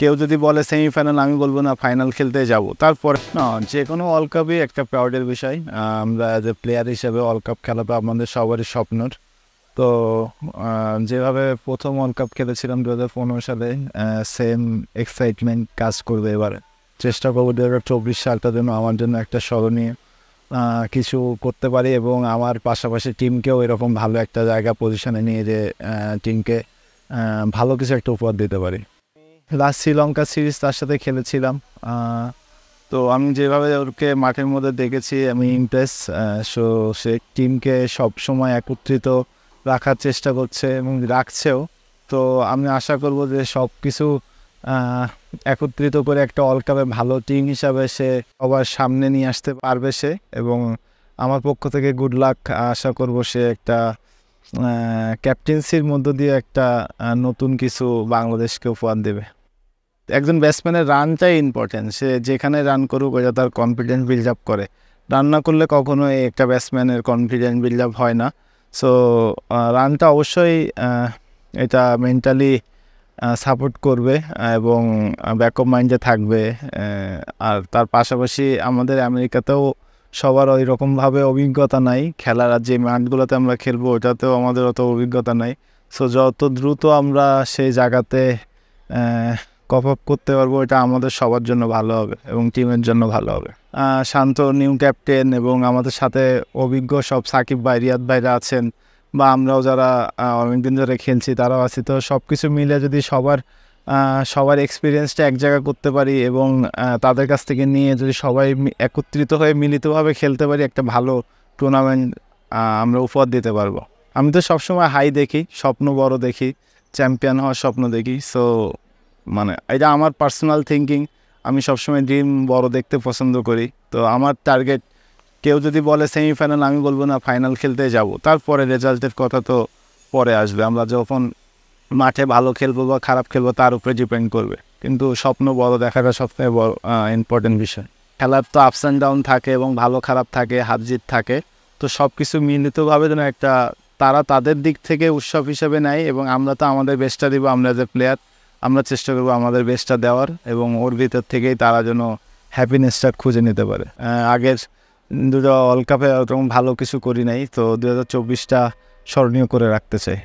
কেউ যদি বলে সেমিফাইনাল, আমি বলবো না ফাইনাল খেলতে যাব। তারপরে না, যে কোনো ওয়ার্ল্ড কাপই একটা প্রাউডের বিষয়। আমরা অ্যাজ এ প্লেয়ার হিসেবে ওয়ার্ল্ড কাপ খেলাটা আমাদের সবারই স্বপ্নের। তো যেভাবে প্রথম ওয়ার্ল্ড কাপ খেলেছিলাম 2015 সালে, সেম এক্সাইটমেন্ট কাজ করবে এবার। চেষ্টা করবো 2024 সালটা যেন আমার জন্য একটা স্মরণীয় কিছু করতে পারি এবং আমার পাশাপাশি টিমকেও এরকম ভালো একটা জায়গা পজিশনে নিয়ে যে টিমকে ভালো কিছু একটা উপহার দিতে পারি। লাস্ট শ্রীলঙ্কা সিরিজ তার সাথে খেলেছিলাম। তো আমি যেভাবে ওকে মাঠের মধ্যে দেখেছি আমি ইমপ্রেস। সো সে টিমকে সবসময় একত্রিত রাখার চেষ্টা করছে এবং রাখছেও। তো আমি আশা করব যে সব কিছু একত্রিত করে একটা ওয়ার্ল্ড কাপে ভালো টিম হিসাবে সে সবার সামনে নিয়ে আসতে পারবে সে। এবং আমার পক্ষ থেকে গুড লাক। আশা করব সে একটা ক্যাপ্টেন্সির মধ্য দিয়ে একটা নতুন কিছু বাংলাদেশকে উপহার দেবে। একজন ব্যাটসম্যানের রানটাই ইম্পর্টেন্ট। সে যেখানে রান করুক ওটা তার কনফিডেন্স বিল্ড আপ করে। রান না করলে কখনোই একটা ব্যাটসম্যানের কনফিডেন্স বিল্ড আপ হয় না। সো রানটা অবশ্যই এটা মেন্টালি সাপোর্ট করবে এবং ব্যাকআপ মাইন্ডে থাকবে। আর তার পাশাপাশি আমাদের আমেরিকাতেও সবার ওই রকমভাবে অভিজ্ঞতা নাই খেলার। আর যে মাঠগুলোতে আমরা খেলবো ওটাতেও আমাদের অত অভিজ্ঞতা নাই। সো যত দ্রুত আমরা সেই জায়গাতে কপ আপ করতে পারবো এটা আমাদের সবার জন্য ভালো হবে এবং টিমের জন্য ভালো হবে। শান্ত নিউ ক্যাপ্টেন এবং আমাদের সাথে অভিজ্ঞ সব সাকিব ভাই, রিয়াদ ভাইরা আছেন, বা আমরাও যারা অনেকদিন ধরে খেলছি তারাও আছি। তো সব কিছু মিলে যদি সবার এক্সপিরিয়েন্সটা এক জায়গায় করতে পারি এবং তাদের কাছ থেকে নিয়ে যদি সবাই একত্রিত হয়ে মিলিতভাবে খেলতে পারি, একটা ভালো টুর্নামেন্ট আমরা উপহার দিতে পারবো। আমি তো সবসময় হাই দেখি, স্বপ্ন বড় দেখি, চ্যাম্পিয়ন হওয়ার স্বপ্ন দেখি। সো মানে এটা আমার পার্সোনাল থিঙ্কিং। আমি সবসময় ড্রিম বড় দেখতে পছন্দ করি। তো আমার টার্গেট, কেউ যদি বলে সেমিফাইনাল, আমি বলবো না ফাইনাল খেলতে যাব। তারপরে রেজাল্টের কথা তো পরে আসবে। আমরা যখন মাঠে ভালো খেলবো বা খারাপ খেলবো তার উপরে ডিপেন্ড করবে। কিন্তু স্বপ্ন বড় দেখাটা সবথেকে বড় ইম্পর্টেন্ট বিষয়। খেলার তো আপস অ্যান্ড ডাউন থাকে এবং ভালো খারাপ থাকে, হার জিত থাকে। তো সব কিছু মিলিতভাবে যেন একটা তারা তাদের দিক থেকে উৎসব হিসেবে নেয় এবং আমরা তো আমাদের বেস্টটা দিব। আমরা যে প্লেয়ার আমরা চেষ্টা করবো আমাদের বেস্টটা দেওয়ার এবং ওর ভিতর থেকেই তারা যেন হ্যাপিনেসটা খুঁজে নিতে পারে। আগের দুটো ওয়ার্ল্ড কাপে ওরকম ভালো কিছু করি নাই, তো 2024টা স্মরণীয় করে রাখতে চাই।